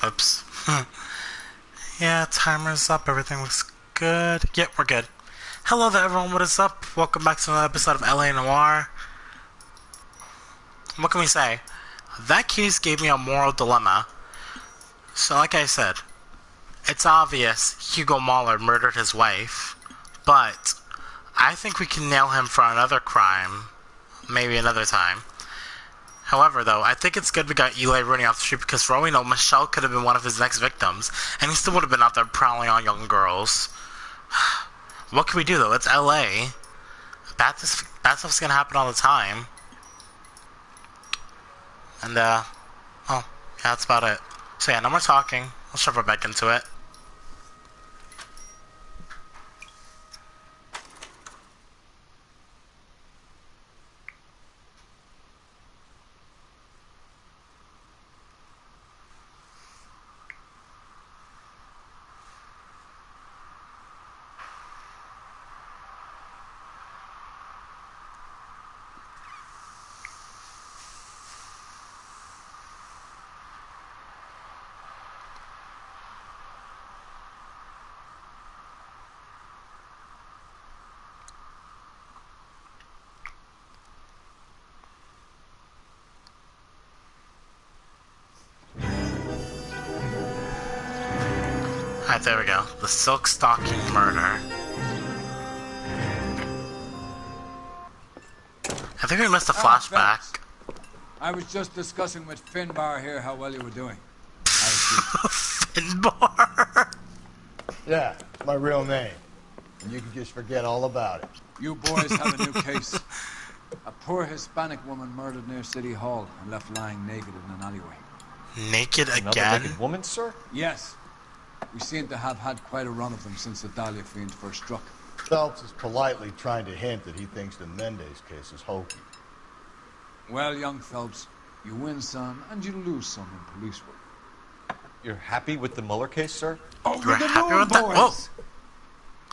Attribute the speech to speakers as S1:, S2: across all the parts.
S1: Oops. Yeah, timer's up. Everything looks good. Yep, we're good. Hello there, everyone. What is up? Welcome back to another episode of LA Noire. What can we say? That case gave me a moral dilemma. So, like I said, it's obvious Hugo Mahler murdered his wife, but I think we can nail him for another crime, maybe another time. However, though, I think it's good we got Eli running off the street because for all we know, Michelle could have been one of his next victims, and he still would have been out there prowling on young girls. What can we do, though? It's LA. Bad stuff's gonna happen all the time. And, oh, yeah, that's about it. So yeah, no more talking. Let's jump right back into it. Alright, there we go. The silk stocking murder. I think we missed a flashback.
S2: I was just discussing with Finbar here how well you were doing.
S1: Finbar?
S3: Yeah, my real name. And you can just forget all about it.
S2: You boys have a new case. A poor Hispanic woman murdered near City Hall and left lying naked in an alleyway.
S1: Naked
S3: Another
S1: again?
S3: naked woman, sir?
S2: Yes. We seem to have had quite a run of them since the Dahlia fiend first struck.
S3: Phelps is politely trying to hint that he thinks the Mendez case is hokey.
S2: Well, young Phelps, you win some and you lose some in police work.
S3: You're happy with the Mueller case, sir?
S2: Over
S1: You're
S2: the
S1: happy
S2: moon,
S1: with that?
S2: boys!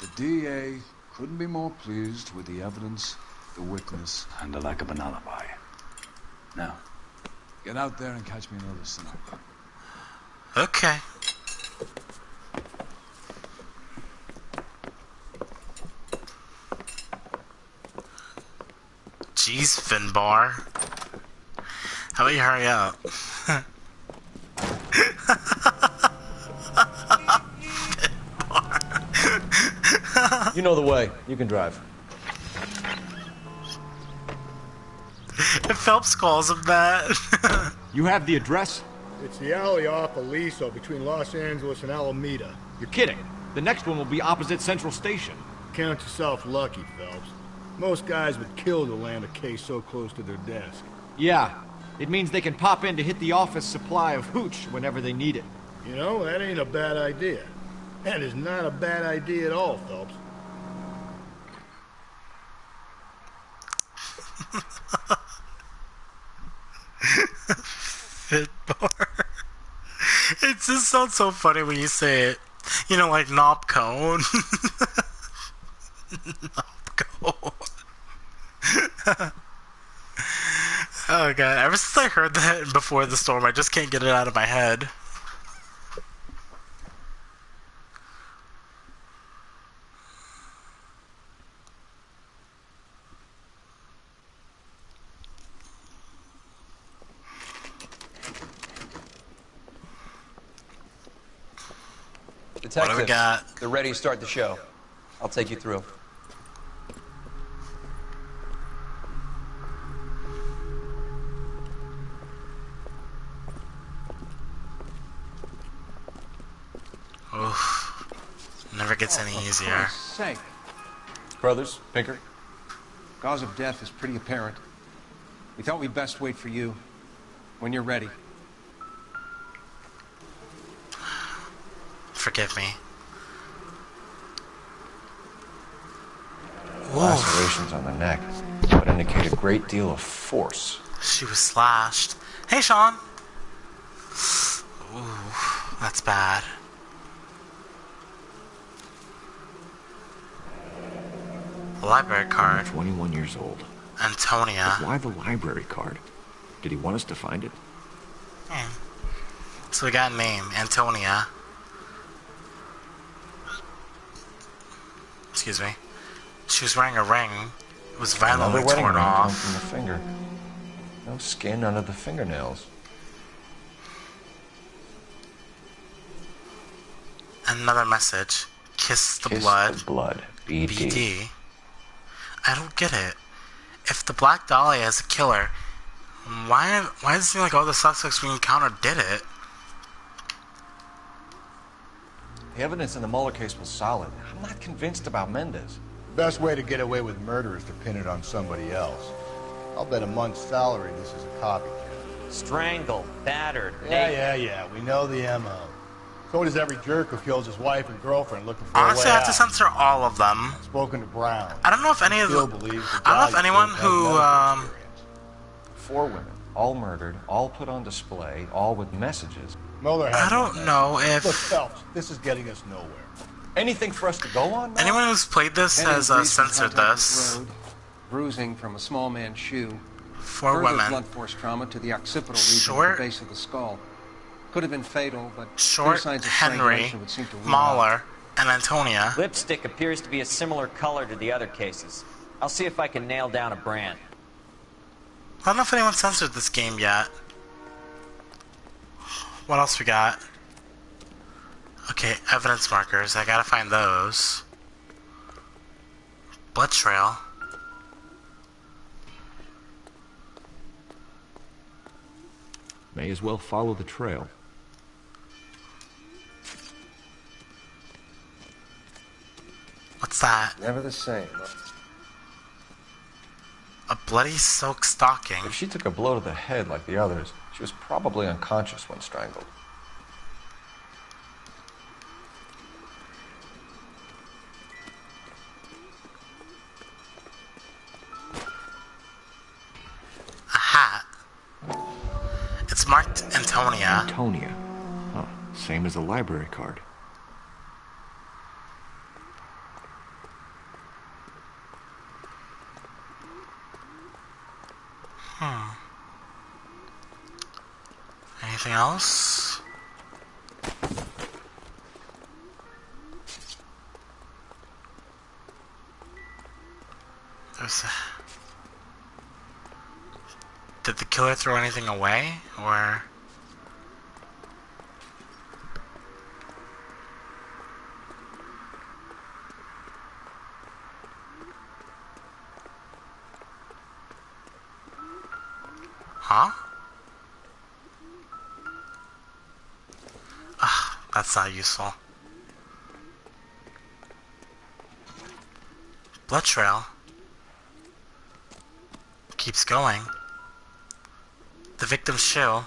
S2: The DA couldn't be more pleased with the evidence, the witness, and the lack of an alibi. Now, get out there and catch me another sinner.
S1: Okay. Jeez, Finbar. How about you hurry up? Finbar.
S4: You know the way. You can drive.
S1: If Phelps calls him that.
S4: You have the address?
S5: It's the alley off Aliso between Los Angeles and Alameda.
S4: You're kidding. The next one will be opposite Central Station.
S5: Count yourself lucky, Phelps. Most guys would kill to land a case so close to their desk.
S4: Yeah. It means they can pop in to hit the office supply of hooch whenever they need it.
S5: You know, that ain't a bad idea. That is not a bad idea at all, Phelps.
S1: Finbar. It just sounds so funny when you say it. You know, like knob cone. Knob cone. Oh god, ever since I heard that before the storm, I just can't get it out of my head.
S6: Detectives,
S1: What do we got?
S6: they're ready to start the show. I'll take you through.
S1: Oof. Never gets any easier.
S2: Sake.
S4: Brothers, Pinker.
S7: Cause of death is pretty apparent. We thought we'd best wait for you. When you're ready.
S1: Forgive me.
S8: Lacerations on the neck would indicate a great deal of force.
S1: She was slashed. Hey, Sean. Ooh, that's bad. Library card.
S8: 21 years old.
S1: Antonia.
S8: Why the library card? Did he want us to find it?
S1: So we got a name, Antonia. Excuse me. She was wearing a ring. It was violently
S8: Another wedding
S1: torn
S8: ring torn
S1: off.
S8: from the finger. No skin under the fingernails.
S1: Another message. Kiss the
S8: Kiss
S1: blood.
S8: the blood. BD.
S1: BD. I don't get it. If the Black Dahlia is a killer, why does it seem like all the suspects we encountered did it?
S8: The evidence in the Mueller case was solid. I'm not convinced about Mendez.
S3: Best way to get away with murder is to pin it on somebody else. I'll bet a month's salary this is a copycat.
S9: Strangled, battered,
S3: Yeah. We know the MO. So does every jerk who kills his wife and girlfriend looking for a way
S1: Honestly, I have to
S3: out.
S1: censor all of them.
S3: Spoken to Brown.
S1: I don't know if any of
S3: Still
S1: the...
S3: believes the
S1: I don't know if
S3: guy
S1: anyone
S3: has
S1: who...
S3: medical experience.
S8: 4 women, all murdered, all put on display, all with messages.
S3: Mueller
S1: I
S3: had no
S1: don't know
S3: message. Look,
S1: if...
S3: Phelps, this is getting us nowhere.
S8: Anything for us to go on now?
S1: Anyone who's played this
S7: Henry
S1: has
S7: Brees
S1: censored
S7: contact
S1: this.
S7: road, bruising from a small man's shoe.
S1: 4
S7: Further
S1: women.
S7: blunt force trauma to the occipital region
S1: Short-
S7: at the base of the skull. Could have been fatal, but clear
S1: Short,
S7: signs of
S1: Henry,
S7: strangulation would seem to rule out.
S1: Mahler, and Antonia.
S9: Lipstick appears to be a similar color to the other cases. I'll see if I can nail down a brand.
S1: I don't know if anyone censored this game yet. What else we got? Okay, evidence markers. I gotta find those. Blood trail.
S4: May as well follow the trail.
S1: What's that?
S8: Never the same.
S1: A bloody silk stocking.
S8: If she took a blow to the head like the others, she was probably unconscious when strangled.
S1: A hat. It's marked Antonia.
S4: Antonia. Huh. Same as the library card.
S1: Anything else? There's a... Did the killer throw anything away? Or... Huh? Ah, that's not useful. Blood trail. Keeps going. The victim's shoe.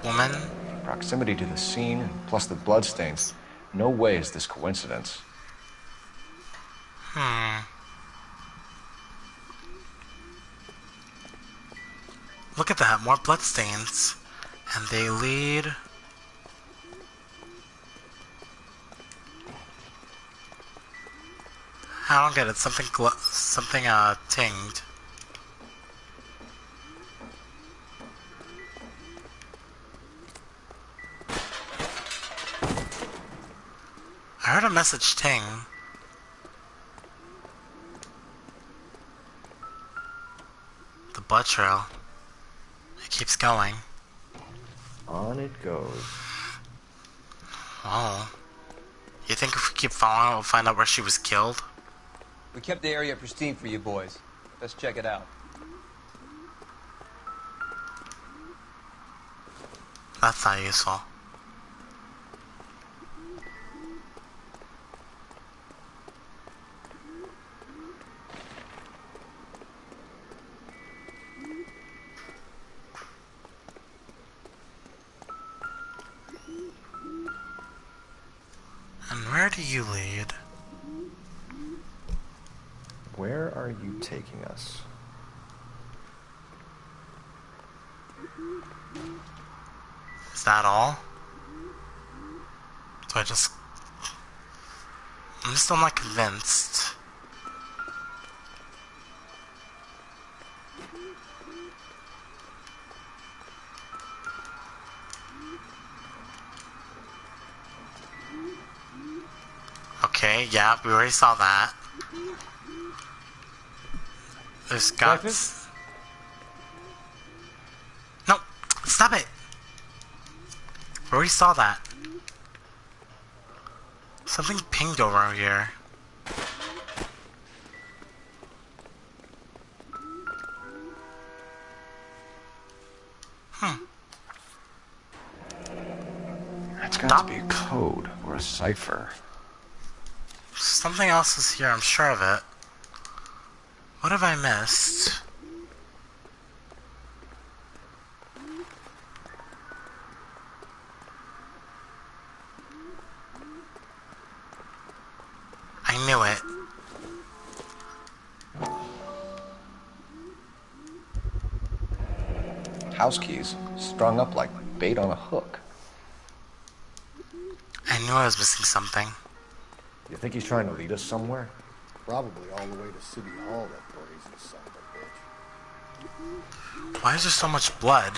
S1: Woman.
S8: Proximity to the scene, plus the bloodstains. No way is this coincidence.
S1: Look at that, more bloodstains. And they lead... I don't get it. Something tinged. I heard a message ting. The blood trail. It keeps going.
S8: On it goes.
S1: Oh. You think if we keep following, we'll find out where she was killed?
S6: We kept the area pristine for you boys. Let's check it out.
S1: That's not useful. And where do you lead?
S8: Where are you taking us?
S1: Is that all? I'm still not convinced. Okay, yeah, we already saw that. There's guts. No, stop it! We already saw that. Something pinged over here.
S8: That's got to be a code or a cipher.
S1: Something else is here, I'm sure of it. What have I missed? I knew it.
S8: House keys, strung up like bait on a hook.
S1: I knew I was missing something.
S4: You think he's trying to lead us somewhere?
S5: Probably all the way to City Hall, that brazen son of a bitch.
S1: Why is there so much blood?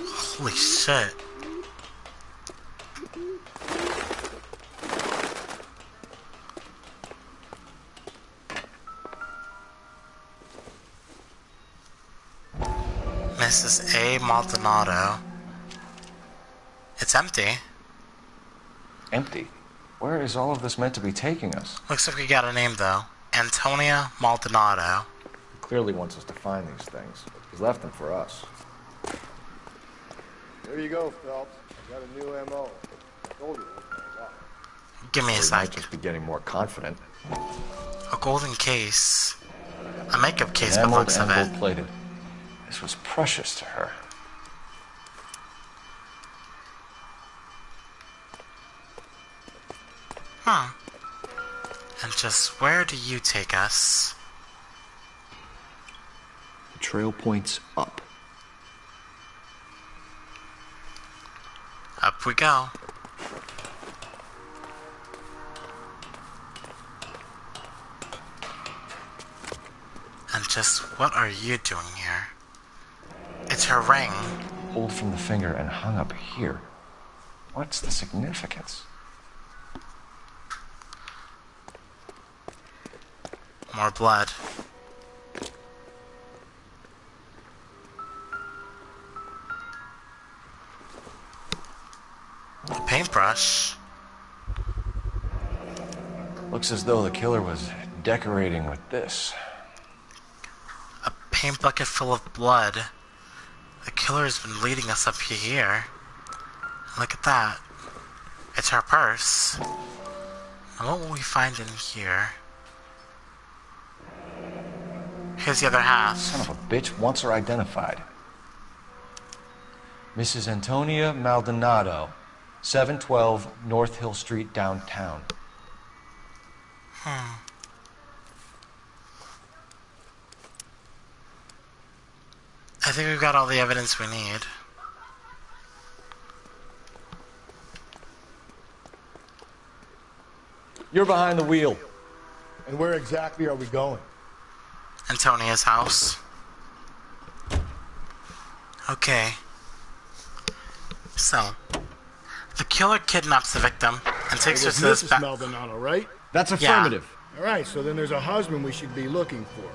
S1: Holy shit. Mrs. A. Maldonado. It's empty.
S8: Empty. Where is all of this meant to be taking us?
S1: Looks like we got a name though. Antonia Maldonado.
S4: He clearly wants us to find these things. He's left them for us.
S5: There you go, Phelps. I got a new M.O. I told you it was my luck.
S1: Give me a
S4: Or he might
S1: sec.
S4: just be getting more confident.
S1: A golden case. A makeup case by the
S8: Enameled
S1: looks of
S8: and
S1: it.
S8: gold-plated. This was precious to her.
S1: And just where do you take us?
S4: The trail points up.
S1: Up we go. And just what are you doing here? It's her ring.
S8: Pulled from the finger and hung up here. What's the significance?
S1: More blood. A paintbrush.
S8: Looks as though the killer was decorating with this.
S1: A paint bucket full of blood. The killer's been leading us up here. Look at that. It's her purse. And what will we find in here? Here's the other half.
S8: Son of a bitch wants her identified. Mrs. Antonia Maldonado, 712 North Hill Street, downtown.
S1: I think we've got all the evidence we need.
S4: You're behind the wheel.
S5: And where exactly are we going?
S1: Antonia's house. Okay. So, the killer kidnaps the victim and takes her to this
S5: Mrs. Maldonado, right?
S4: That's
S1: Yeah.
S4: affirmative.
S5: All right, so then there's a husband we should be looking for.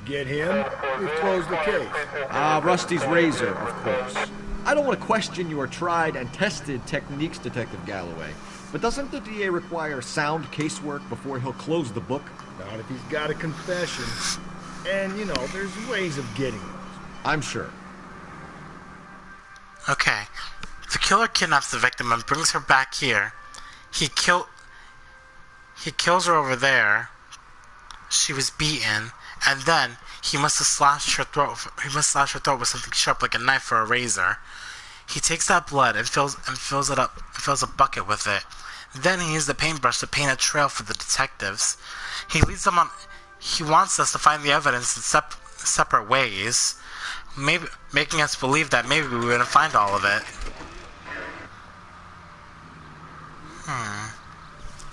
S5: Get him, we've closed the case.
S4: Rusty's razor, of course. I don't want to question your tried and tested techniques, Detective Galloway. But doesn't the DA require sound casework before he'll close the book?
S5: Not if he's got a confession. And, you know, there's ways of getting those.
S4: I'm sure.
S1: Okay. The killer kidnaps the victim and brings her back here. He kills her over there. She was beaten, and then he must have slashed her throat. He must slash her throat with something sharp like a knife or a razor. He takes that blood and fills it up, fills a bucket with it. Then he uses the paintbrush to paint a trail for the detectives. He leads them on. He wants us to find the evidence in separate ways, maybe making us believe that maybe we wouldn't find all of it.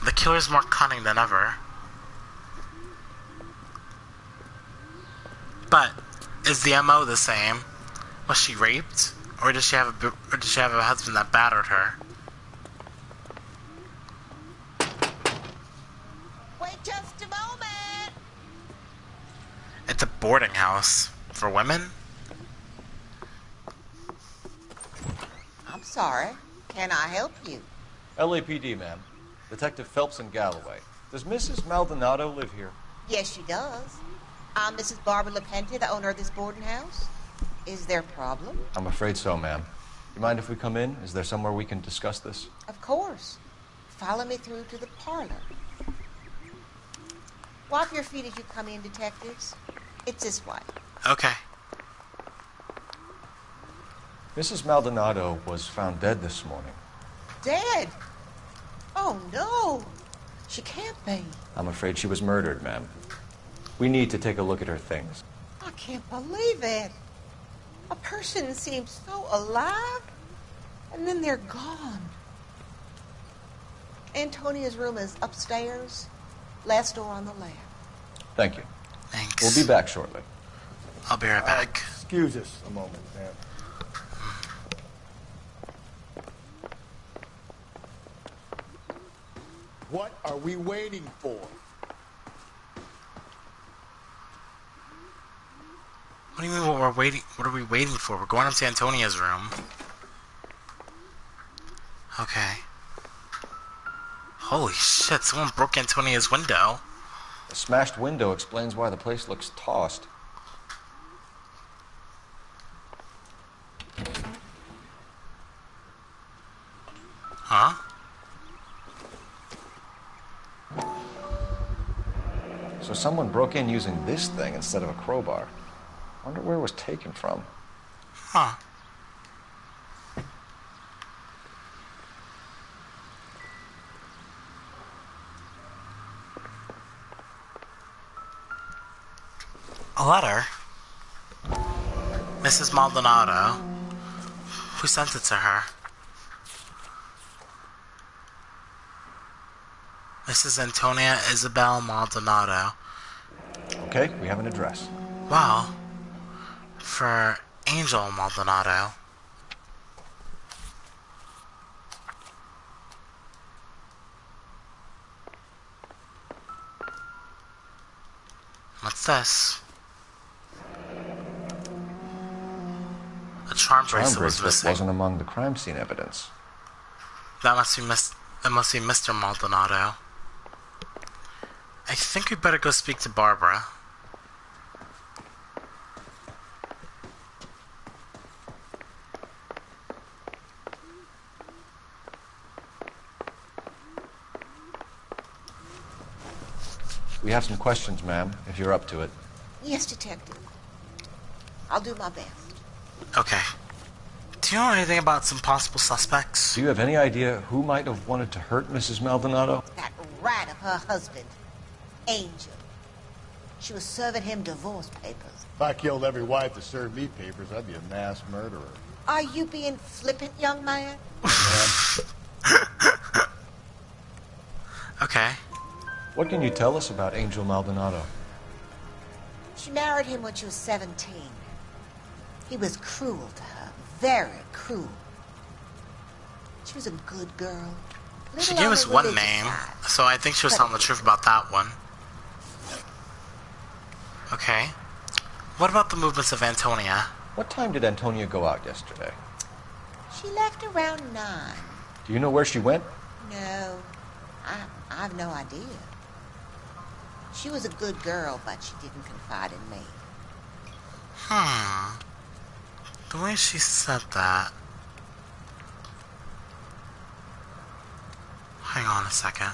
S1: The killer's more cunning than ever. But Is the MO the same? Was she raped? Or did she have a husband that battered her?
S10: Wait just a moment.
S1: It's a boarding house for women?
S10: I'm sorry. Can I help you?
S8: LAPD, ma'am. Detective Phelps in Galloway. Does Mrs. Maldonado live here?
S10: Yes, she does. I'm Mrs. Barbara LaPente, the owner of this boarding house. Is there a problem?
S8: I'm afraid so, ma'am. You mind if we come in? Is there somewhere we can discuss this?
S10: Of course. Follow me through to the parlor. Wipe your feet as you come in, detectives. It's this way.
S1: Okay.
S8: Mrs. Maldonado was found dead this morning.
S10: Dead? Oh, no. She can't be.
S8: I'm afraid she was murdered, ma'am. We need to take a look at her things.
S10: I can't believe it. A person seems so alive, and then they're gone. Antonia's room is upstairs, last door on the left.
S8: Thank you.
S1: Thanks.
S8: We'll be back shortly.
S1: I'll be right back.
S3: Excuse us a moment, ma'am. What are we waiting for?
S1: What do you mean what we're waiting? What are we waiting for? We're going up to Antonia's room. Okay. Holy shit, someone broke Antonia's window.
S8: The smashed window explains why the place looks tossed.
S1: Huh?
S8: So someone broke in using this thing instead of a crowbar. Wonder where it was taken from.
S1: Huh. A letter? Mrs. Maldonado. Who sent it to her? Mrs. Antonia Isabel Maldonado.
S8: Okay, we have an address.
S1: Wow. For Angel Maldonado. What's this? A charm bracelet was missing.
S8: Wasn't among the crime scene evidence.
S1: That must be Mr. Maldonado. I think we better go speak to Barbara.
S8: We have some questions, ma'am, if you're up to it.
S10: Yes, detective. I'll do my best.
S1: Okay. Do you know anything about some possible suspects?
S8: Do you have any idea who might have wanted to hurt Mrs. Maldonado?
S10: That rat of her husband, Angel. She was serving him divorce papers.
S3: If I killed every wife to serve me papers, I'd be a mass murderer.
S10: Are you being flippant, young man?
S1: Okay.
S8: What can you tell us about Angel Maldonado?
S10: She married him when she was 17. He was cruel to her, very cruel. She was a good girl.
S1: She gave us one name, so I think she was telling the truth about that one. Okay. What about the movements of Antonia?
S8: What time did Antonia go out yesterday?
S10: She left around 9.
S8: Do you know where she went?
S10: No, I've no idea. She was a good girl, but she didn't confide in me.
S1: The way she said that... Hang on a second.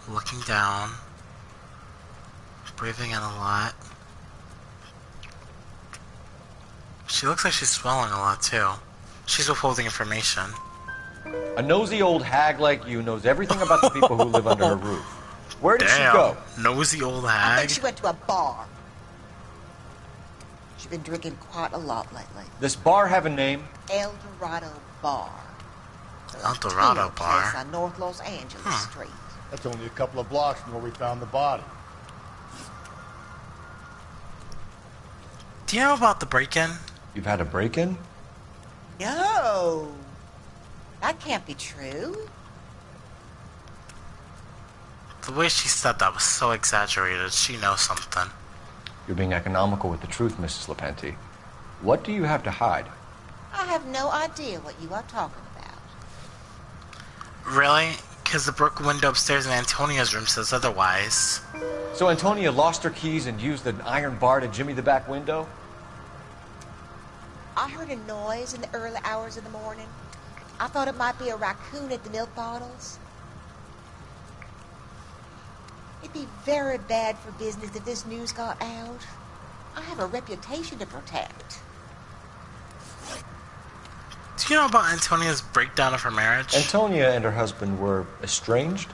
S1: Looking down. Breathing in a lot. She looks like she's swelling a lot, too. She's withholding information.
S8: A nosy old hag like you knows everything about the people who live under her roof. Where did she go?
S1: Nosy old
S10: I
S1: hag.
S10: think she went to a bar. She's been drinking quite a lot lately.
S8: This bar have a name?
S10: El Dorado Bar.
S1: El Dorado Bar.
S10: Place on North Los Angeles Street.
S3: That's only a couple of blocks from where we found the body.
S1: Do you know about the break-in?
S8: You've had a break-in?
S10: No. That can't be true.
S1: The way she said that was so exaggerated. She knows something.
S8: You're being economical with the truth, Mrs. Lepenti. What do you have to hide?
S10: I have no idea what you are talking about.
S1: Really? Because the broken window upstairs in Antonia's room says otherwise.
S8: So Antonia lost her keys and used an iron bar to jimmy the back window?
S10: I heard a noise in the early hours of the morning. I thought it might be a raccoon at the milk bottles. It'd be very bad for business if this news got out. I have a reputation to protect.
S1: Do you know about Antonia's breakdown of her marriage?
S8: Antonia and her husband were estranged?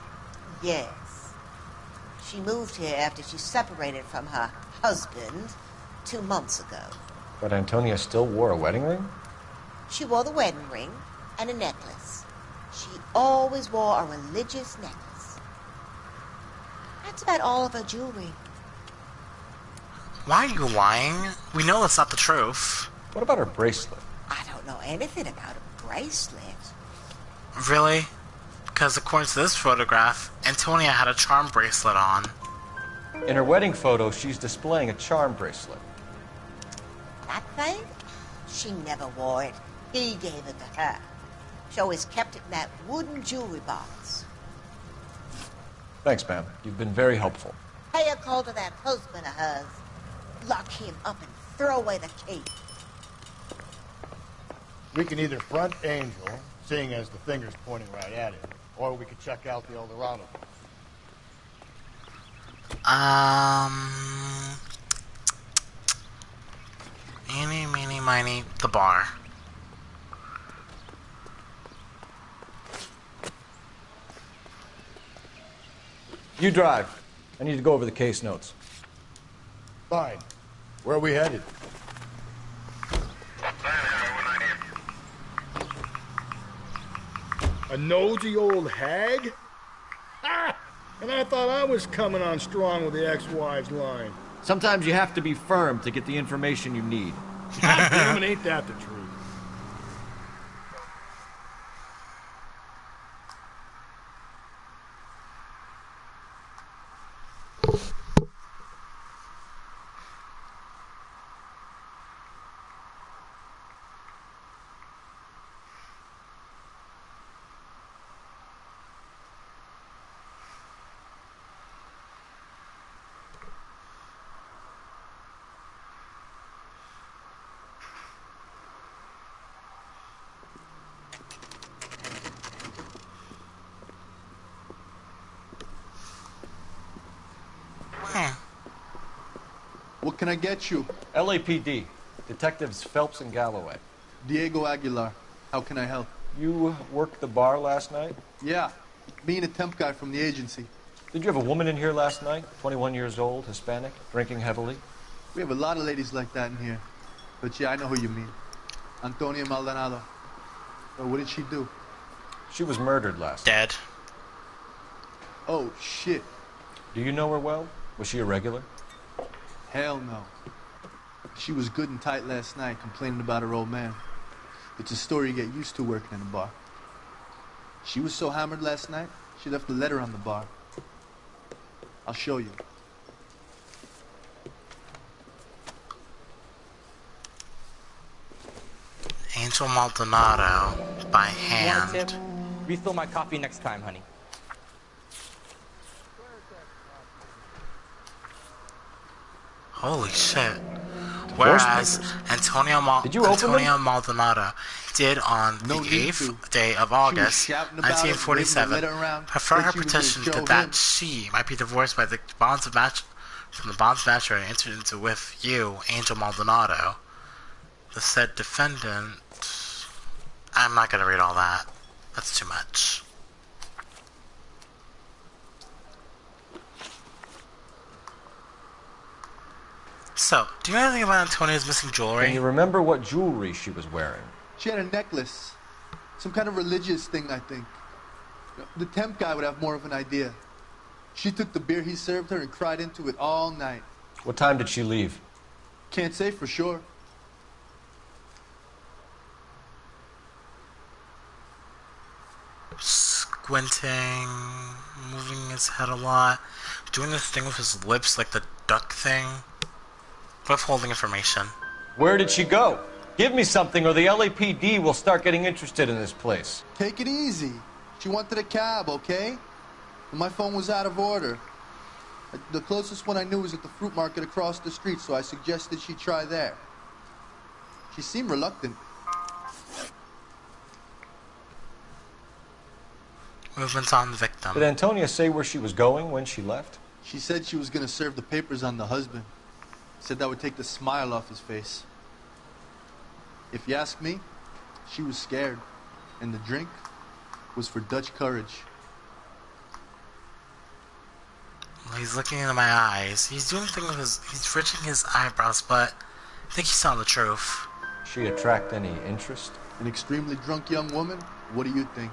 S10: Yes. She moved here after she separated from her husband 2 months ago.
S8: But Antonia still wore a wedding ring?
S10: She wore the wedding ring and a necklace. She always wore a religious necklace. That's about all of her jewelry.
S1: Why are you lying? We know that's not the truth.
S8: What about her bracelet?
S10: I don't know anything about a bracelet.
S1: Really? Because according to this photograph, Antonia had a charm bracelet on.
S8: In her wedding photo, she's displaying a charm bracelet.
S10: That thing? She never wore it. He gave it to her. She always kept it in that wooden jewelry box.
S8: Thanks, ma'am. You've been very helpful.
S10: Pay a call to that husband of hers. Lock him up and throw away the key.
S5: We can either front Angel, seeing as the finger's pointing right at him, or we could check out the Eldorado.
S1: Eeny, meeny, miny, the bar.
S8: You drive. I need to go over the case notes.
S5: Fine. Where are we headed? A nosy old hag? Ha! And I thought I was coming on strong with the ex-wives line.
S4: Sometimes you have to be firm to get the information you need.
S5: God damn it, ain't that the truth?
S11: What can I get you?
S8: LAPD. Detectives Phelps and Galloway.
S11: Diego Aguilar. How can I help?
S8: You worked the bar last night?
S11: Yeah. Me and a temp guy from the agency.
S8: Did you have a woman in here last night? 21 years old, Hispanic, drinking heavily?
S11: We have a lot of ladies like that in here. But yeah, I know who you mean. Antonia Maldonado. Well, what did she do?
S8: She was murdered last night.
S1: Dead.
S11: Oh, shit.
S8: Do you know her well? Was she a regular?
S11: Hell no. She was good and tight last night, complaining about her old man. It's a story you get used to working in a bar. She was so hammered last night, she left a letter on the bar. I'll show you.
S1: Angel Maldonado by hand.
S6: Want a tip? Refill my coffee next time, honey.
S1: Holy shit. Whereas Antonio Maldonado did on the 8th day of August, 1947, prefer her petition that she might be divorced by the bonds of match from the bonds of matrimony entered into with you, Angel Maldonado. The said defendant... I'm not going to read all that. That's too much. So, do you know anything about Antonia's missing jewelry?
S8: Can you remember what jewelry she was wearing?
S11: She had a necklace. Some kind of religious thing, I think. The temp guy would have more of an idea. She took the beer he served her and cried into it all night.
S8: What time did she leave?
S11: Can't say for sure.
S1: Squinting, moving his head a lot, doing this thing with his lips like the duck thing, withholding information.
S8: Where did she go? Give me something or the LAPD will start getting interested in this place.
S11: Take it easy. She wanted a cab, okay? And my phone was out of order. The closest one I knew was at the fruit market across the street, so I suggested she try there. She seemed reluctant.
S1: Movements on the victim.
S8: Did Antonia say where she was going when she left?
S11: She said she was going to serve the papers on the husband. Said that would take the smile off his face. If you ask me, she was scared. And the drink was for Dutch courage.
S1: He's looking into my eyes. He's doing things with his... He's fridging his eyebrows, but I think he's telling the truth.
S8: She attract any interest?
S11: An extremely drunk young woman? What do you think?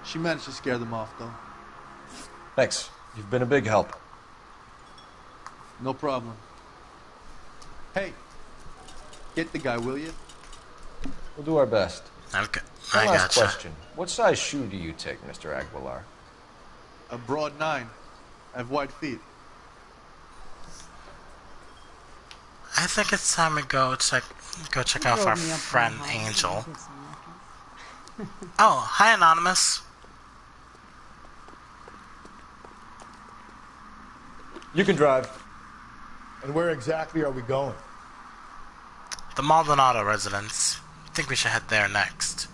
S11: She managed to scare them off, though.
S8: Thanks. You've been a big help.
S11: No problem. Hey, get the guy, will you?
S8: We'll do our best.
S1: Okay.
S8: One
S1: I
S8: last
S1: gotcha.
S8: question. What size shoe do you take, Mr. Aguilar?
S11: A broad 9. I have wide feet.
S1: I think it's time to go check out our friend Angel. Oh, hi Anonymous.
S3: You can drive. And where exactly are we going?
S1: The Maldonado residence. I think we should head there next.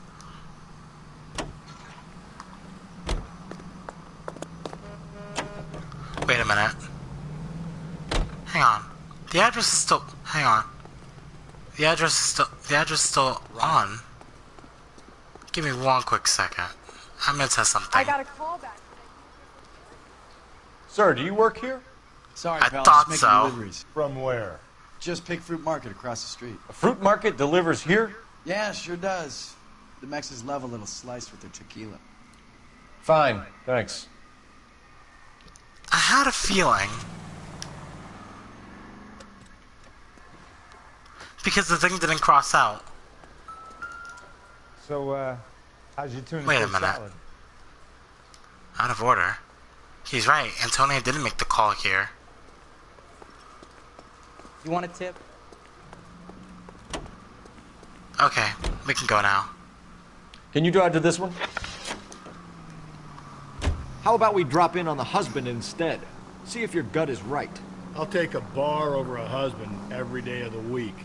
S1: Wait a minute. Hang on. The address is still... Hang on. The address is still on. Give me one quick second. I'm gonna test something.
S12: I got a call back.
S8: Sir, do you work here?
S13: Sorry,
S1: I
S13: pal.
S1: thought
S13: Just
S1: so.
S13: making deliveries.
S3: From where?
S13: Just Pig Fruit Market across the street.
S8: A fruit market delivers here?
S13: Yeah, sure does. The Mexes love a little slice with their tequila.
S8: Fine, thanks.
S1: I had a feeling. Because the thing didn't cross out.
S14: So, how's your tuna
S1: Wait a
S14: fish
S1: minute.
S14: salad?
S1: Out of order. He's right. Antonia didn't make the call here.
S15: You want a tip?
S1: Okay, we can go now.
S8: Can you drive to this one?
S4: How about we drop in on the husband instead? See if your gut is right.
S5: I'll take a bar over a husband every day of the week.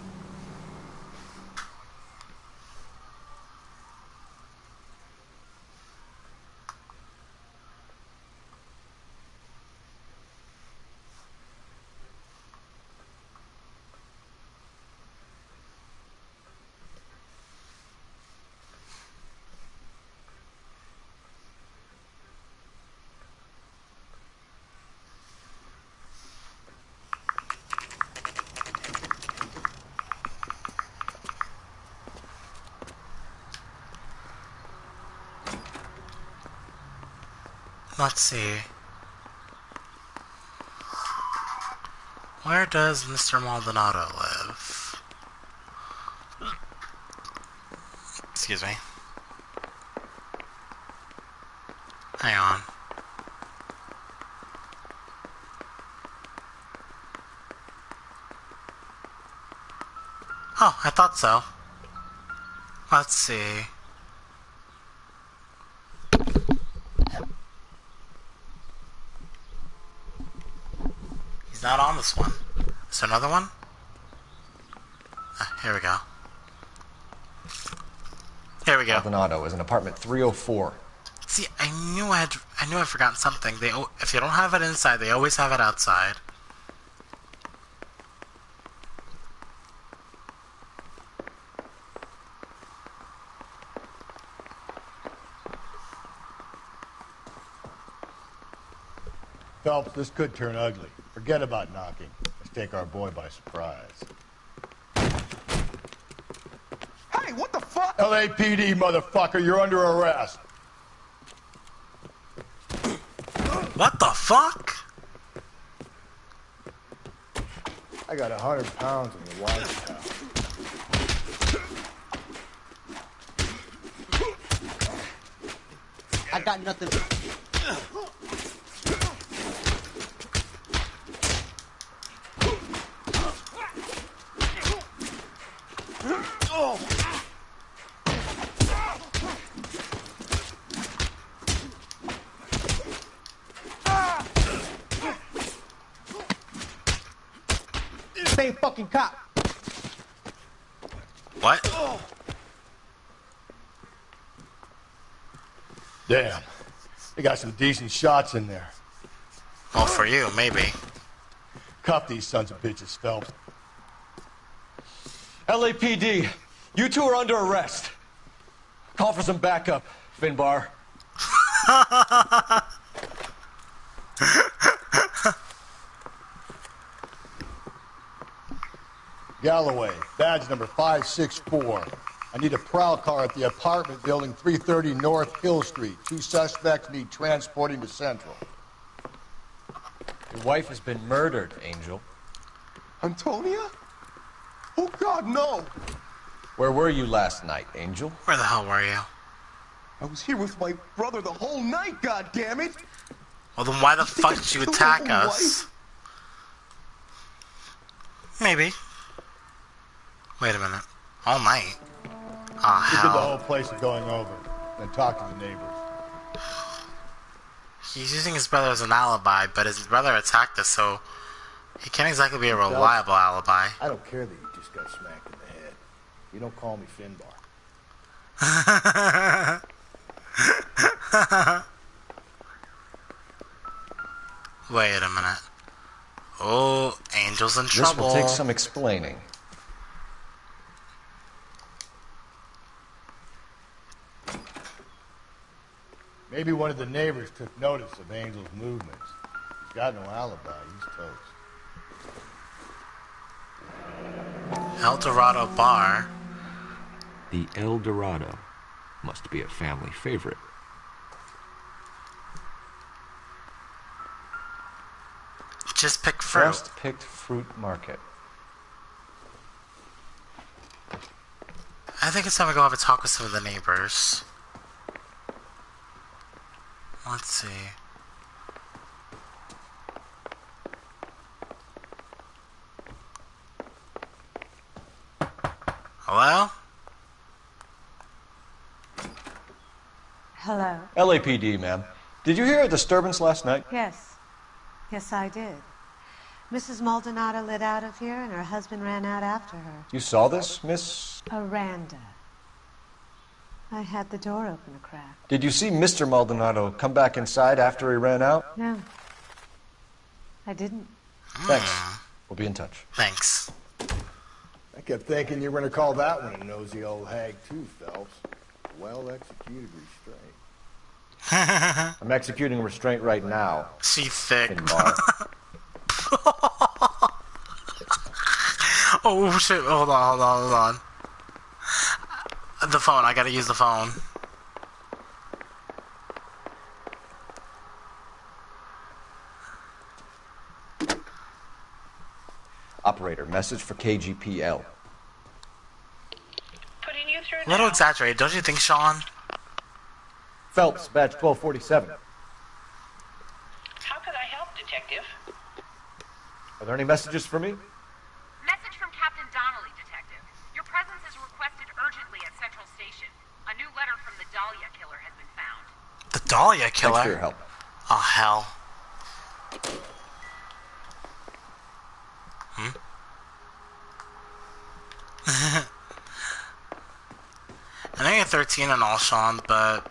S1: Let's see. Where does Mr. Maldonado live? Excuse me. Hang on. Oh, I thought so. Let's see. He's not on this one. Is there another one? Here we go. Here we go.
S8: Maldonado is in apartment 304.
S1: See, I knew I'd forgotten something. If you don't have it inside, they always have it outside.
S3: Phelps, this could turn ugly. Forget about knocking. Let's take our boy by surprise.
S11: Hey, what the fuck?
S3: LAPD, motherfucker, you're under arrest.
S1: What the fuck?
S3: I got 100 pounds in the water towel.
S13: I got nothing. Same fucking cop.
S1: What?
S3: Damn. They got some decent shots in there.
S1: Well, for you, maybe.
S3: Cuff these sons of bitches, Phelps.
S8: LAPD, you two are under arrest. Call for some backup, Finbar.
S3: Galloway, badge number 564. I need a prowl car at the apartment building 330 North Hill Street. 2 suspects need transporting to Central.
S8: Your wife has been murdered, Angel.
S11: Antonia? Oh, God, no!
S8: Where were you last night, Angel?
S1: Where the hell were you?
S11: I was here with my brother the whole night, goddammit!
S1: Well, then why the fuck did you attack us? Maybe. Wait a minute. All night? Ah,
S3: We did the
S1: hell.
S3: whole place is going over, then talk to the neighbors.
S1: He's using his brother as an alibi, but his brother attacked us, so he can't exactly be a reliable alibi.
S3: I don't care that you just got smacked in the head. You don't call me Finbar.
S1: Wait a minute. Oh, Angel's in trouble.
S8: This will take some explaining.
S3: Maybe one of the neighbors took notice of Angel's movements. He's got no alibi. He's toast.
S1: El Dorado Bar.
S4: The El Dorado must be a family favorite.
S1: Just pick fruit.
S8: Just picked fruit market.
S1: I think it's time to go have a talk with some of the neighbors. Let's see. Hello?
S12: Hello.
S8: LAPD, ma'am. Did you hear a disturbance last night?
S12: Yes. Yes, I did. Mrs. Maldonado lit out of here, and her husband ran out after her.
S8: You saw this, Miss?
S12: Aranda. I had the door open a crack.
S8: Did you see Mr. Maldonado come back inside after he ran out?
S12: No. I didn't.
S8: Thanks. We'll be in touch.
S1: Thanks.
S3: I kept thinking you were going to call that one a nosy old hag too, Phelps. Well executed restraint.
S8: I'm executing restraint right now.
S1: She's thick.
S8: Finbar.
S1: Oh shit, hold on. The phone, I gotta use the phone.
S8: Operator, message for KGPL.
S15: Putting you through
S1: A little exaggerated, don't you think, Sean?
S8: Phelps, badge 1247.
S15: How could I help, Detective?
S8: Are there any messages for me?
S16: Message from Captain Donnelly, Detective. Your presence is requested urgently at Central Station. A new letter from the Dahlia killer has been found.
S1: The Dahlia killer?
S8: Thanks for your help.
S1: Oh, hell. I know you're 13 and all, Sean, but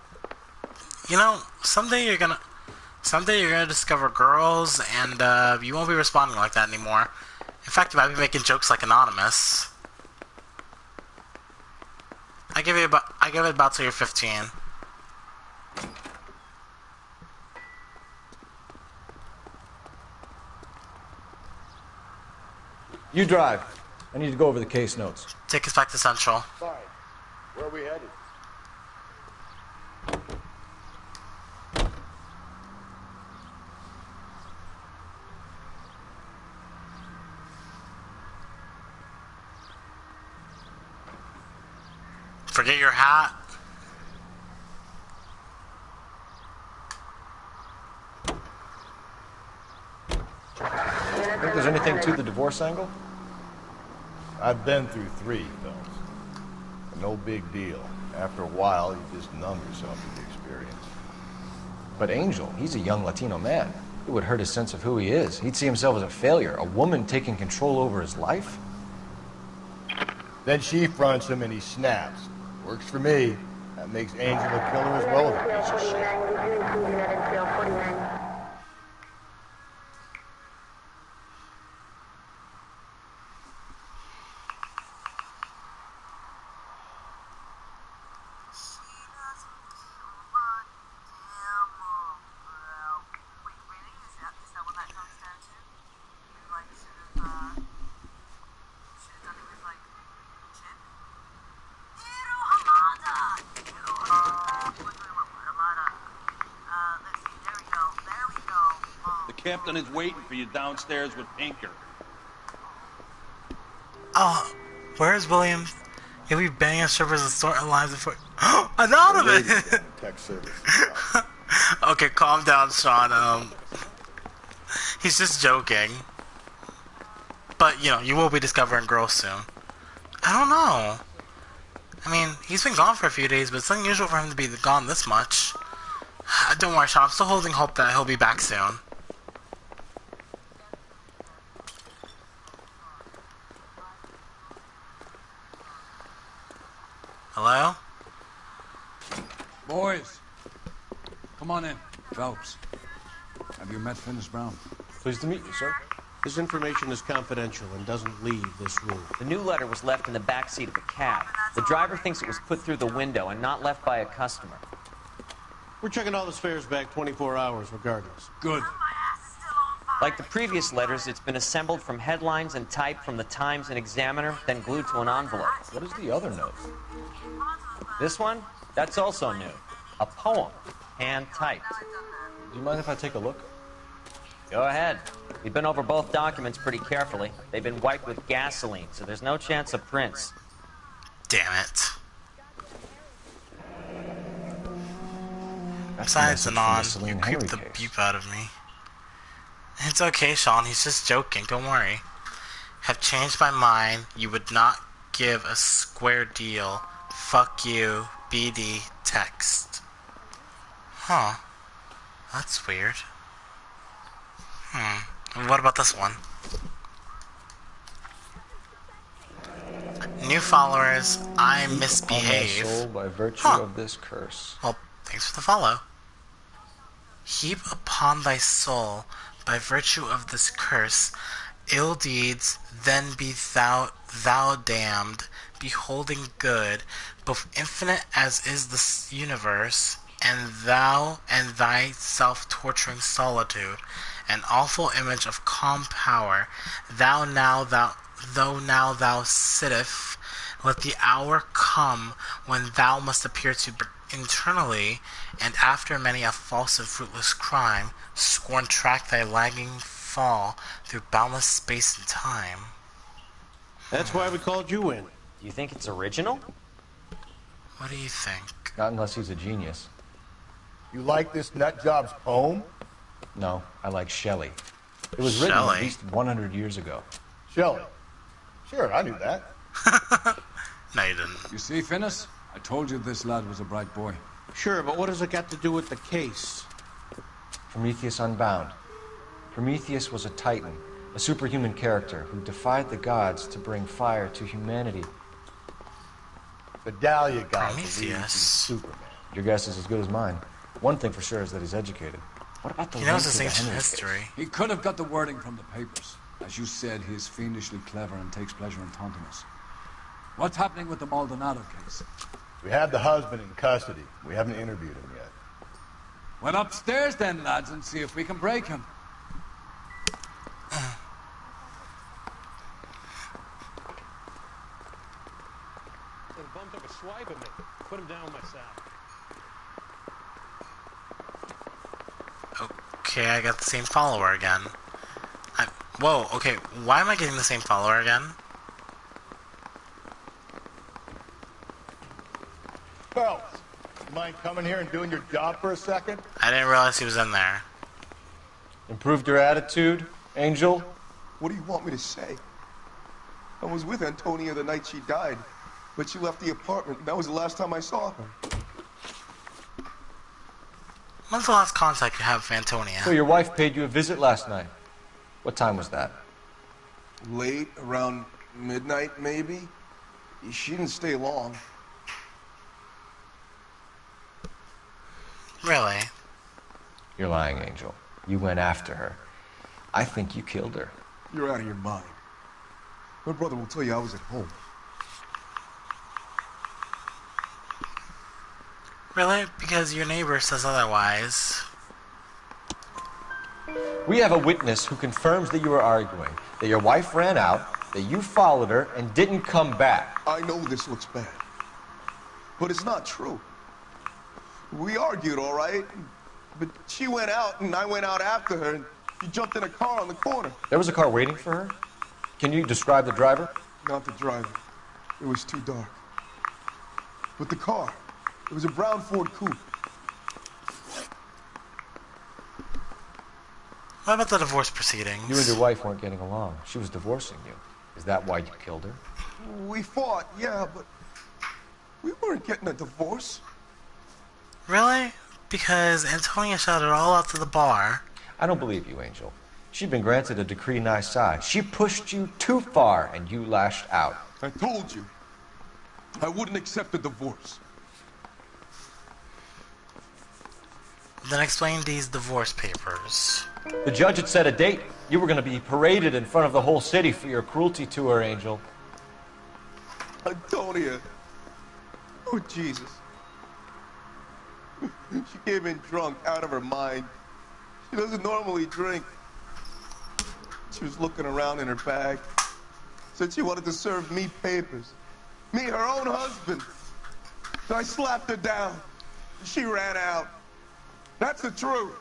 S1: you know, someday you're gonna discover girls, and you won't be responding like that anymore. In fact, you might be making jokes like Anonymous. I give it about till you're 15.
S8: You drive. I need to go over the case notes.
S1: Take us back to Central.
S3: Fine. Where are we headed?
S1: Forget your hat.
S8: Think there's anything to the divorce angle?
S5: I've been through 3 films. No big deal. After a while, you just numb yourself to the experience.
S8: But Angel, he's a young Latino man. It would hurt his sense of who he is. He'd see himself as a failure, a woman taking control over his life.
S5: Then she fronts him and he snaps. Works for me. That makes Angel a killer as well as a piece of shit.
S17: Captain is waiting for you downstairs with Pinker.
S1: Oh, where's William? He'll be banging strippers and sorting lives before. Anonymous!
S5: Tech service.
S1: Okay, calm down, Sean. He's just joking. But, you know, you will be discovering girls soon. I don't know. I mean, he's been gone for a few days, but it's unusual for him to be gone this much. Don't worry, Sean. I'm still holding hope that he'll be back soon. Hello?
S2: Boys, come on in. Phelps, have you met Finis Brown?
S8: Pleased to meet you, sir.
S18: This information is confidential and doesn't leave this room.
S9: The new letter was left in the back seat of the cab. The driver thinks it was put through the window and not left by a customer.
S18: We're checking all the spares back 24 hours regardless.
S2: Good.
S9: Like the previous letters, it's been assembled from headlines and typed from the Times and Examiner, then glued to an envelope.
S8: What is the other note?
S9: This one? That's also new. A poem, hand-typed.
S8: Do you mind if I take a look?
S9: Go ahead. We've been over both documents pretty carefully. They've been wiped with gasoline, so there's no chance of prints.
S1: Damn it. Besides, Anon, you creep the beep out of me. It's okay, Sean. He's just joking. Don't worry. Have changed my mind. You would not give a square deal. Fuck you. BD text. Huh. That's weird. And what about this one? New followers, I misbehave.
S8: Soul by virtue of this curse.
S1: Well, thanks for the follow. Heap upon thy soul, by virtue of this curse, ill deeds, then be thou damned, beholding good, both infinite as is the universe, and thou and thy self-torturing solitude, an awful image of calm power, though now thou sittest, let the hour come when thou must appear to internally, and after many a false and fruitless crime, scorn track thy lagging fall through boundless space and time.
S18: That's why we called you in.
S9: Do you think it's original?
S1: What do you think?
S8: Not unless he's a genius.
S5: You like this nutjob's poem?
S8: No, I like Shelley. It was written at least 100 years ago.
S5: Shelley? Sure, I knew that.
S1: No, you didn't.
S2: You see, Finis? I told you this lad was a bright boy.
S18: Sure, but what has it got to do with the case?
S8: Prometheus Unbound. Prometheus was a titan, a superhuman character who defied the gods to bring fire to humanity.
S5: The Dahlia guy
S1: Prometheus.
S5: Superman.
S8: Your guess is as good as mine. One thing for sure is that he's educated. What about the
S1: He knows
S8: link
S1: his
S8: to the
S1: ancient
S8: Henry
S1: history.
S8: case?
S2: He could have got the wording from the papers. As you said, he is fiendishly clever and takes pleasure in taunting us. What's happening with the Maldonado case?
S5: We have the husband in custody. We haven't interviewed him yet.
S2: Well, upstairs then, lads, and see if we can break him.
S18: They bumped up a swipe of me. Put him down myself.
S1: Okay, I got the same follower again. Whoa, okay, why am I getting the same follower again?
S3: mind coming here and doing your job for a second?
S1: I didn't realize he was in there.
S8: Improved your attitude, Angel?
S19: What do you want me to say? I was with Antonia the night she died, but she left the apartment. That was the last time I saw her.
S1: When's the last contact you have with Antonia?
S8: So your wife paid you a visit last night. What time was that?
S19: Late, around midnight, maybe. She didn't stay long.
S1: Really?
S8: You're lying, Angel. You went after her. I think you killed her.
S19: You're out of your mind. My brother will tell you I was at home.
S1: Really? Because your neighbor says otherwise.
S8: We have a witness who confirms that you were arguing, that your wife ran out, that you followed her, and didn't come back.
S19: I know this looks bad, but it's not true. We argued, all right, but she went out and I went out after her, and she jumped in a car on the corner.
S8: There was a car waiting for her? Can you describe the driver?
S19: Not the driver. It was too dark. But the car, it was a brown Ford Coupe.
S1: What about the divorce proceedings?
S8: You and your wife weren't getting along. She was divorcing you. Is that why you killed her?
S19: We fought, yeah, but we weren't getting a divorce.
S1: Really? Because Antonia shouted it all out to the bar.
S8: I don't believe you, Angel. She'd been granted a decree nisi. She pushed you too far, and you lashed out.
S19: I told you. I wouldn't accept a divorce.
S1: Then explain these divorce papers.
S8: The judge had set a date. You were going to be paraded in front of the whole city for your cruelty to her, Angel.
S19: Antonia. Oh, Jesus. She came in drunk, out of her mind. She doesn't normally drink. She was looking around in her bag. Said she wanted to serve me papers. Me, her own husband. So I slapped her down. She ran out. That's the truth.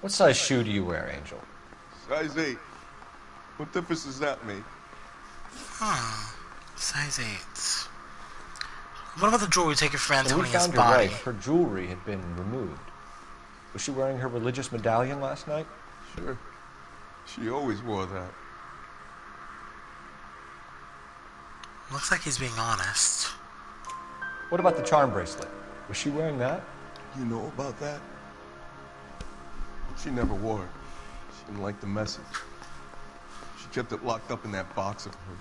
S8: What size shoe do you wear, Angel?
S19: Size 8. What difference does that make?
S1: Size 8. What about the jewelry taken from
S8: When we
S1: Antonia's
S8: found your
S1: body?
S8: wife, her jewelry had been removed. Was she wearing her religious medallion last night?
S19: Sure. She always wore that.
S1: Looks like he's being honest.
S8: What about the charm bracelet? Was she wearing that?
S19: You know about that? She never wore it. She didn't like the message. She kept it locked up in that box of hers.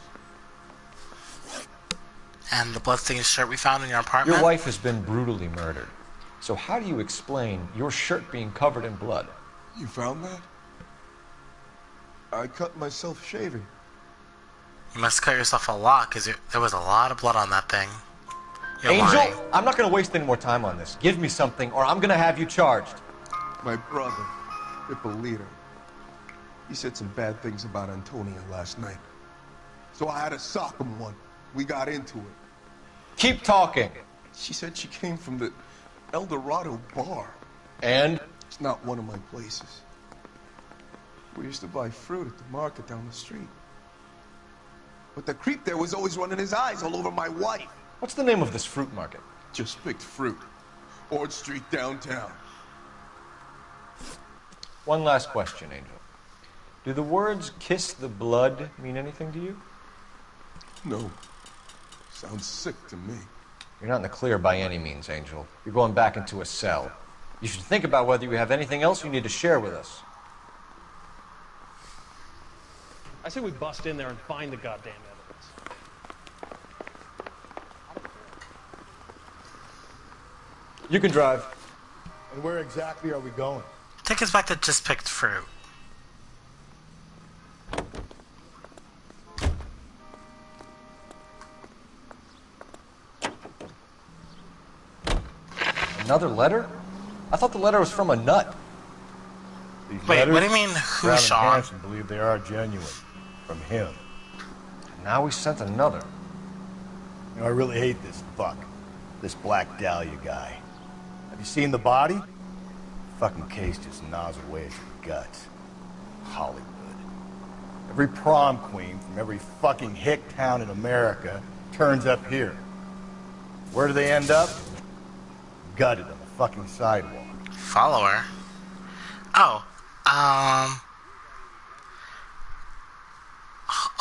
S1: And the bloodstained shirt we found in your apartment?
S8: Your wife has been brutally murdered. So how do you explain your shirt being covered in blood?
S19: You found that? I cut myself shaving.
S1: You must cut yourself a lot, because there was a lot of blood on that thing. You're
S8: Angel,
S1: lying.
S8: I'm not going to waste any more time on this. Give me something, or I'm going to have you charged.
S19: My brother, Ippolito, he said some bad things about Antonia last night. So I had to sock him one. We got into it.
S8: Keep talking.
S19: She said she came from the El Dorado bar.
S8: And?
S19: It's not one of my places. We used to buy fruit at the market down the street. But the creep there was always running his eyes all over my wife.
S8: What's the name of this fruit market?
S19: Just picked fruit. Ord Street downtown.
S8: One last question, Angel. Do the words kiss the blood mean anything to you?
S19: No. Sounds sick to me.
S8: You're not in the clear by any means, Angel. You're going back into a cell. You should think about whether you have anything else you need to share with us.
S18: I say we bust in there and find the goddamn evidence.
S8: You can drive.
S3: And where exactly are we going?
S1: Take us back to Just Picked Fruit.
S8: Another letter? I thought the letter was from a nut.
S3: These
S1: Wait,
S3: letters,
S1: what do you mean, who,
S3: Brown and
S1: Sean?
S3: Hanson believe they are genuine. From him.
S8: And now we sent another.
S3: You know, I really hate this fuck. This Black Dahlia guy. Have you seen the body? Fucking case just gnaws away at your guts. Hollywood. Every prom queen from every fucking hick town in America turns up here. Where do they end up? Gutted on the fucking sidewalk.
S1: Follower? Oh,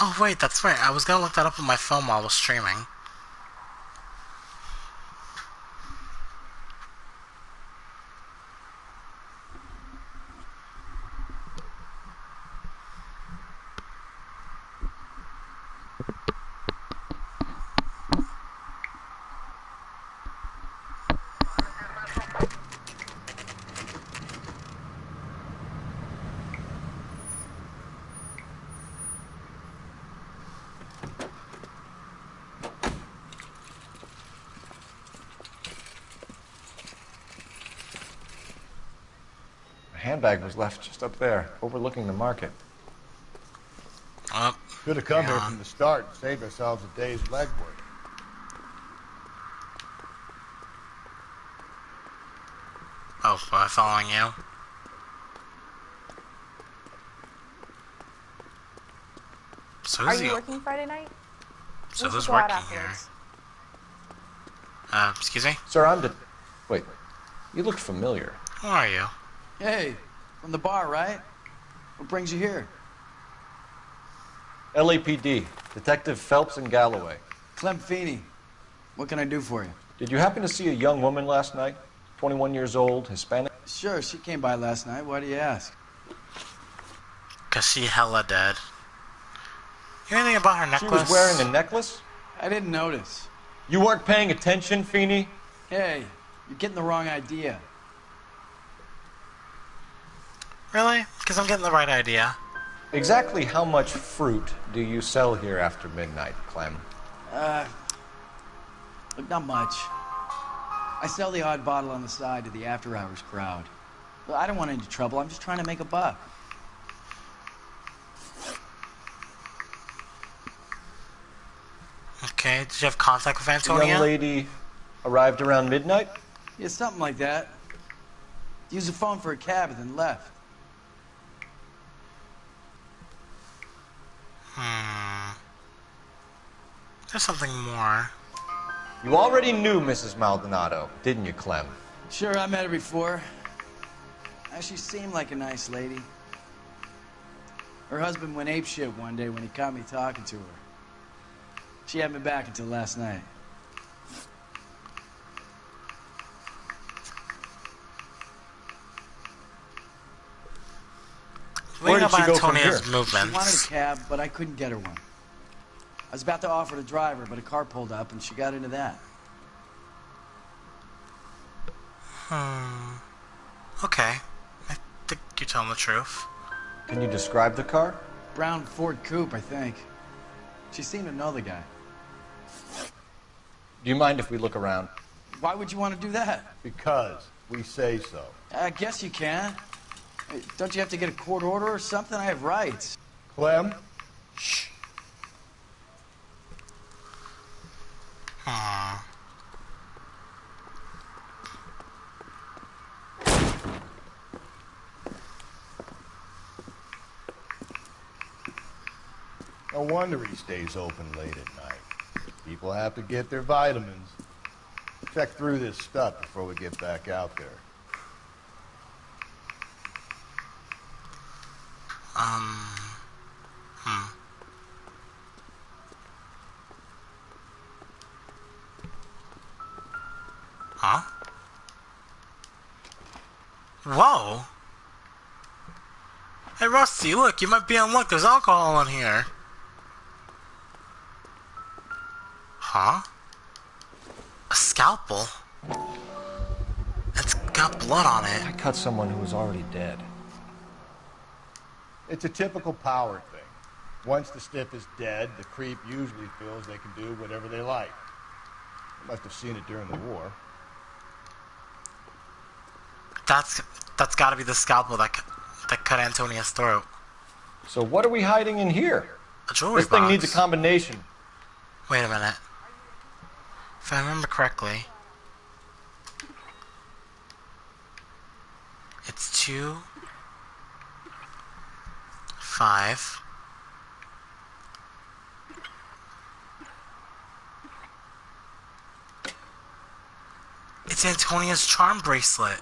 S1: oh wait, that's right. I was gonna look that up on my phone while I was streaming.
S8: The handbag was left just up there, overlooking the market.
S3: Could have come here from the start and saved ourselves a day's legwork.
S1: Oh, am I following you? So
S20: Are you working Friday night?
S1: So
S20: We
S1: who's
S20: should go out
S1: working here?
S20: afterwards.
S1: Excuse me?
S8: Sir, Wait, you look familiar.
S1: Who are you?
S13: Hey, from the bar, right? What brings you here?
S8: LAPD, Detective Phelps and Galloway.
S13: Clem Feeney. What can I do for you?
S8: Did you happen to see a young woman last night? 21 years old, Hispanic?
S13: Sure, she came by last night. Why do you ask?
S1: 'Cause she hella dead. You know anything about her necklace?
S8: She was wearing a necklace?
S13: I didn't notice.
S8: You weren't paying attention, Feeney?
S13: Hey, you're getting the wrong idea.
S1: Really? Because I'm getting the right idea.
S8: Exactly how much fruit do you sell here after midnight, Clem?
S13: Look, not much. I sell the odd bottle on the side to the after-hours crowd. Well, I don't want any trouble. I'm just trying to make a buck.
S1: Okay, did you have contact with
S8: The
S1: Antonia?
S8: young lady arrived around midnight?
S13: Yeah, something like that. Used the phone for a cab and then left.
S1: There's something more.
S8: You already knew Mrs. Maldonado, didn't you, Clem?
S13: Sure, I met her before. She seemed like a nice lady. Her husband went apeshit one day when he caught me talking to her. She had me back until last night.
S1: Where did she go
S8: from here?
S13: She wanted a cab, but I couldn't get her one. I was about to offer to drive her, but a car pulled up and she got into that.
S1: Okay. I think you're telling the truth.
S8: Can you describe the car?
S13: Brown Ford Coupe, I think. She seemed to know the guy.
S8: Do you mind if we look around?
S13: Why would you want to do that?
S3: Because we say so.
S13: I guess you can. Don't you have to get a court order or something? I have rights.
S3: Clem?
S8: Shh.
S3: No wonder he stays open late at night. People have to get their vitamins. Check through this stuff before we get back out there.
S1: Huh? Whoa! Hey Rusty, look, you might be on luck. There's alcohol in here. Huh? A scalpel? It's got blood on it.
S8: I cut someone who was already dead.
S3: It's a typical power thing. Once the stiff is dead, the creep usually feels they can do whatever they like. You must have seen it during the war.
S1: That's got to be the scalpel that cut Antonia's throat.
S8: So what are we hiding in here?
S1: A jewelry
S8: This thing
S1: box.
S8: needs a combination.
S1: Wait a minute. If I remember correctly, it's 2, 5. It's Antonia's charm bracelet.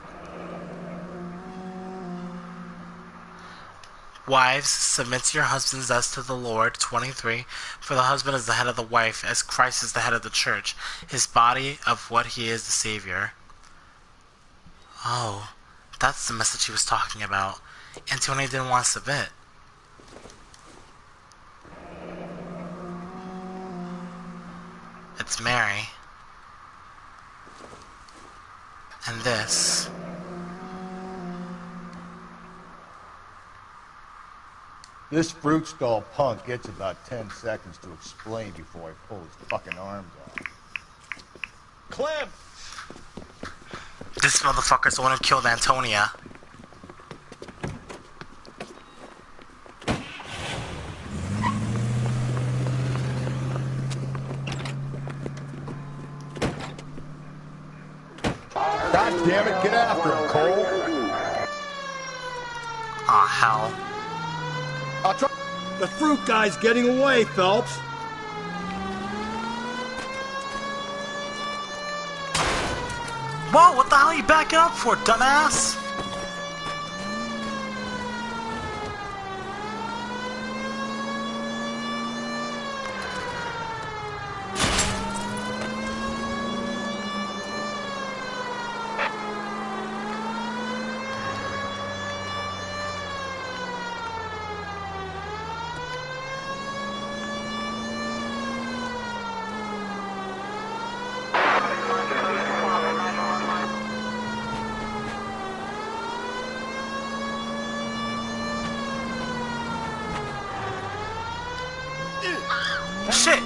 S1: Wives, submit to your husbands as to the Lord. 23. For the husband is the head of the wife, as Christ is the head of the church, his body, of what he is the Savior. Oh, that's the message he was talking about. Antonia didn't want to submit. It's Mary. And this.
S3: This fruit stall punk gets about 10 seconds to explain before I pull his fucking arms off.
S4: Clem!
S1: This motherfucker's the one who killed Antonia.
S3: God damn it, get after him, Cole!
S1: Aw, hell.
S3: I'll try.
S5: The fruit guy's getting away, Phelps.
S1: Whoa, what the hell are you backing up for, dumbass? Shit!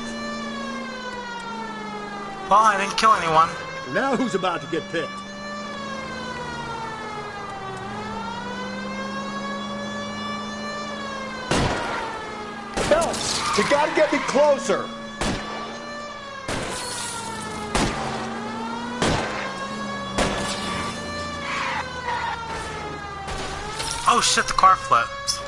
S1: Well, I didn't kill anyone.
S5: Now who's about to get picked?
S3: Phelps, you gotta get me closer!
S1: Oh shit, the car flips.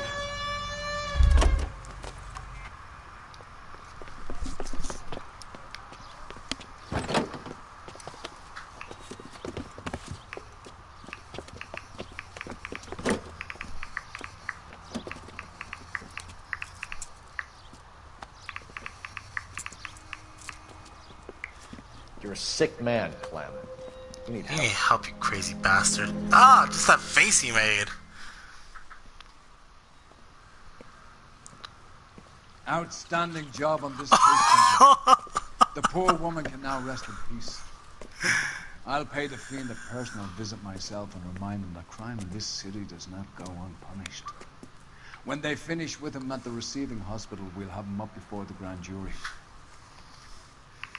S8: You're a sick man, Clem. You need
S1: You
S8: help.
S1: need help, you crazy bastard. Ah, just that face he made.
S2: Outstanding job on this case, Ginger. The poor woman can now rest in peace. I'll pay the fiend a personal visit myself and remind him that crime in this city does not go unpunished. When they finish with him at the receiving hospital, we'll have him up before the grand jury.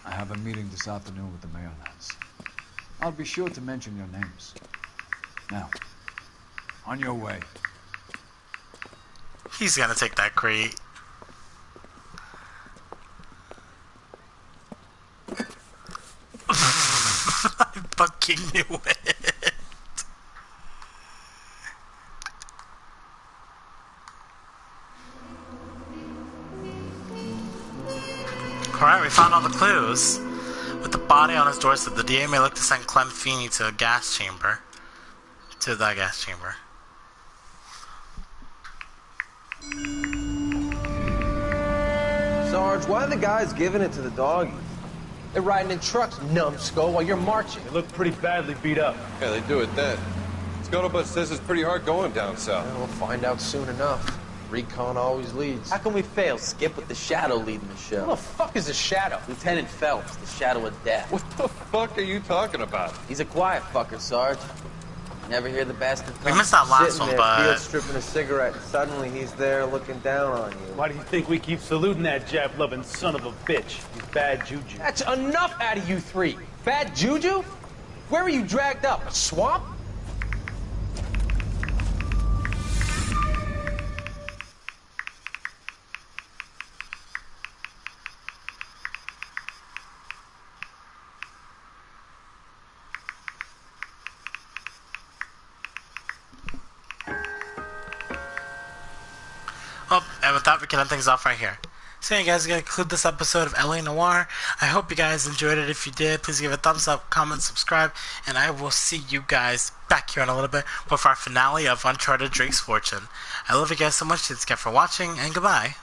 S2: I have a meeting this afternoon with the mayor, lads. I'll be sure to mention your names. Now, on your way.
S1: He's gonna take that crate. I fucking knew it. Alright, we found all the clues. With the body on his doorstep, the DA may look to send Clem Feeney to a gas chamber. To the gas chamber.
S6: Sarge, why are the guys giving it to the doggies? They're riding in trucks, numbskull, while you're marching.
S18: They look pretty badly beat up.
S17: Yeah, they do it then. Scuttlebutt says it's pretty hard going down south.
S6: We'll find out soon enough. Recon always leads. How can we fail, Skip, with the Shadow leading the show? Who the fuck is the Shadow? Lieutenant Phelps, the Shadow of Death.
S17: What the fuck are you talking about?
S6: He's a quiet fucker, Sarge. You never hear the bastard
S1: We missed that last
S6: sitting
S1: one,
S6: there,
S1: but...
S6: field stripping a cigarette, and suddenly he's there looking down on you.
S18: Why do you think we keep saluting that Jap-loving son of a bitch? He's bad juju.
S6: That's enough out of you three. Bad juju? Where were you dragged up? A swamp?
S1: Oh, and with that, we can end things off right here. So you guys are going to conclude this episode of LA Noire. I hope you guys enjoyed it. If you did, please give it a thumbs up, comment, subscribe, and I will see you guys back here in a little bit with our finale of Uncharted Drake's Fortune. I love you guys so much. Thanks again for watching, and goodbye.